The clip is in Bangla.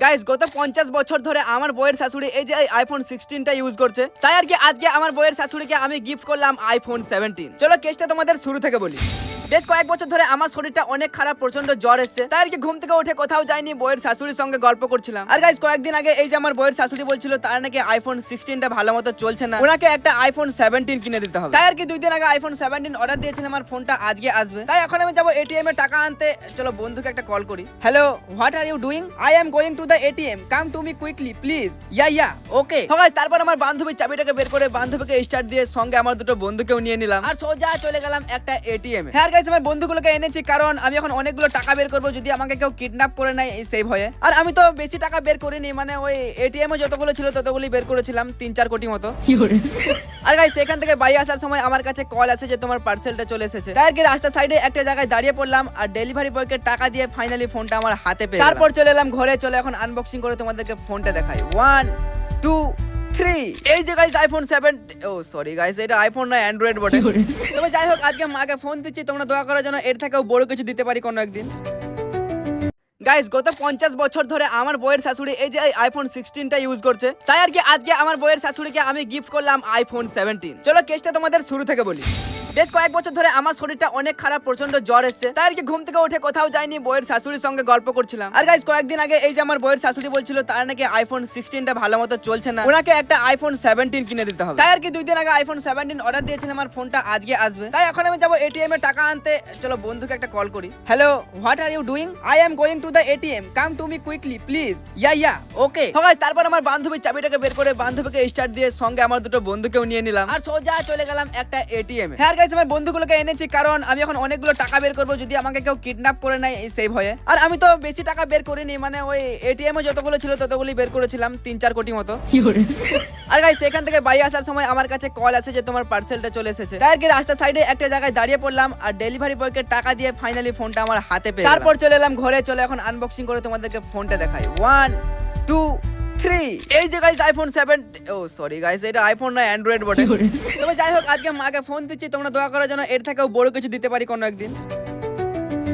গাইস গত 50 বছর ধরে আমার বইয়ের শাশুড়ি এই যে আইফোন 16টা ইউজ করছে, তাই আর কি আজকে আমার বইয়ের শাশুড়িকে আমি গিফট করলাম আইফোন 17। চলো কেসটা তোমাদের শুরু থেকে বলি। বেশ কয়েক বছর ধরে আমার শরীরটা অনেক খারাপ, প্রচন্ড জ্বর এসেছে, তাই আর কি ঘুম থেকে উঠে কোথাও যাইনি, বইয়ের শাশুড়ির সঙ্গে গল্প করছিলাম। আর গাইস কয়েকদিন আগে এই যে আমার বইয়ের শাশুড়ি বলছিল তার নাকি আইফোন 16টা ভালো মতো চলছে না, ওনাকে একটা আইফোন 17 কিনে দিতে হবে। তাই আর কি 2 দিন আগে আইফোন 17 অর্ডার দিয়েছিলাম, আমার ফোনটা আজকে আসবে। তাই এখন আমি যাবো এটিএম এ টাকা আনতে। চলো বন্ধুকে একটা কল করি। Hello, what are you doing? I am going to the ATM, come to me quickly please. Yeah okay. Guys তারপর আমার বান্ধবীর চাবিটাকে বের করে বান্ধবীকে স্টার্ট দিয়ে সঙ্গে আমার দুটো বন্ধুকেও নিয়ে নিলাম আর সোজা চলে গেলাম একটা এটিএম এ। হ্যাঁ গাইস আমার বন্ধুগুলোকে এনেছি কারণ আমি এখন অনেকগুলো টাকা বের করবো যদি আমাকে কেউ কিডন্যাপ করে নেয় সেই ভয়ে। আর আমি তো বেশি টাকা বের করিনি, মানে ওই এটিএম এ যতগুলো ছিল ততগুলি বের করেছিলাম, 3-4 কোটি মতো। আর গাইস সেখান থেকে বাড়ি আসার সময় আমার কাছে কল আসে যে তোমার পার্সেলটা চলে এসেছে। তাই আর কি রাস্তার সাইডে একটা জায়গায় দাঁড়িয়ে পড়লাম আর ডেলিভারি বয়কে টাকা দিয়ে ফাইনালি ফোনটা আমার হাতে পেয়ে তারপর চলে এলাম ঘরে। চলে এখন আনবক্সিং করে তোমাদেরকে ফোনটা দেখাই। 1 2 3। এই যে গাইস আইফোন 7, ও সরি গাইস এটা আইফোন না অ্যান্ড্রয়েড বটে। তবে যাই হোক আজকে মাকে ফোন দিচ্ছি, তোমরা দোয়া করার জন্য এর থেকেও বড় কিছু দিতে পারি কোনো একদিন। গাইস গত 50 বছর ধরে আমার বইয়ের শাশুড়ি এই যে আইফোন 16টা ইউজ করছে, তাই আর কি আজকে আমার বইয়ের শাশুড়িকে আমি গিফট করলাম আইফোন 17। চলো কেসটা তোমাদের শুরু থেকে বলি। বেশ কয়েক বছর ধরে আমার শরীরটা অনেক খারাপ, প্রচন্ড জ্বর এসেছে, তাই আর কি ঘুম থেকে উঠে কোথাও যাইনি, বইয়ের শাশুড়ির সঙ্গে গল্প করছিলাম। আর গাইস কয়েকদিন আগে এই যে আমার বইয়ের শাশুড়ি বলছিল তার নাকি আইফোন 16টা ভালো মতো চলছে না, ওনাকে একটা আইফোন 17 কিনে দিতে হবে। তাই আর কি 2 দিন আগে আইফোন 17 অর্ডার দিয়েছিলাম, আমার ফোনটা আজকে আসবে। তাই এখন আমি যাবো এটিএম এ টাকা আনতে। চলো বন্ধুকে একটা কল করি। Hello, what are you doing? I am going to the ATM, come to me quickly please. Yeah okay. Guys তারপর আমার বান্ধবীর চাবিটাকে বের করে বান্ধবীকে স্টার্ট দিয়ে সঙ্গে আমার দুটো বন্ধুকেও নিয়ে নিলাম আর সোজা চলে গেলাম একটা এটিএম এ। হ্যাঁ গাইস আমার বন্ধুগুলোকে এনেছি কারণ আমি এখন অনেকগুলো টাকা বের করবো যদি আমাকে কেউ কিডন্যাপ করে নেয় সেই ভয়ে। আর আমি তো বেশি টাকা বের করিনি, মানে ওই এটিএম এ যতগুলো ছিল ততগুলি বের করেছিলাম, 3-4 কোটি মতো। আর গাইস সেখান থেকে বাড়ি আসার সময় আমার কাছে কল আসে যে তোমার পার্সেলটা চলে এসেছে। তাই আর কি রাস্তার সাইডে একটা জায়গায় দাঁড়িয়ে পড়লাম আর ডেলিভারি বয়কে টাকা দিয়ে ফাইনালি ফোনটা আমার হাতে পেয়ে তারপর চলে এলাম ঘরে। চলে এখন আনবক্সিং করে তোমাদেরকে ফোনটা দেখাই। 1 2 3। এই যে গাইস আইফোন 7, ও সরি গাইস এটা আইফোন না অ্যান্ড্রয়েড বটে। তবে যাই হোক আজকে মাকে ফোন দিচ্ছি, তোমরা দোয়া করার জন্য এর থেকেও বড় কিছু দিতে পারি কোনো একদিন।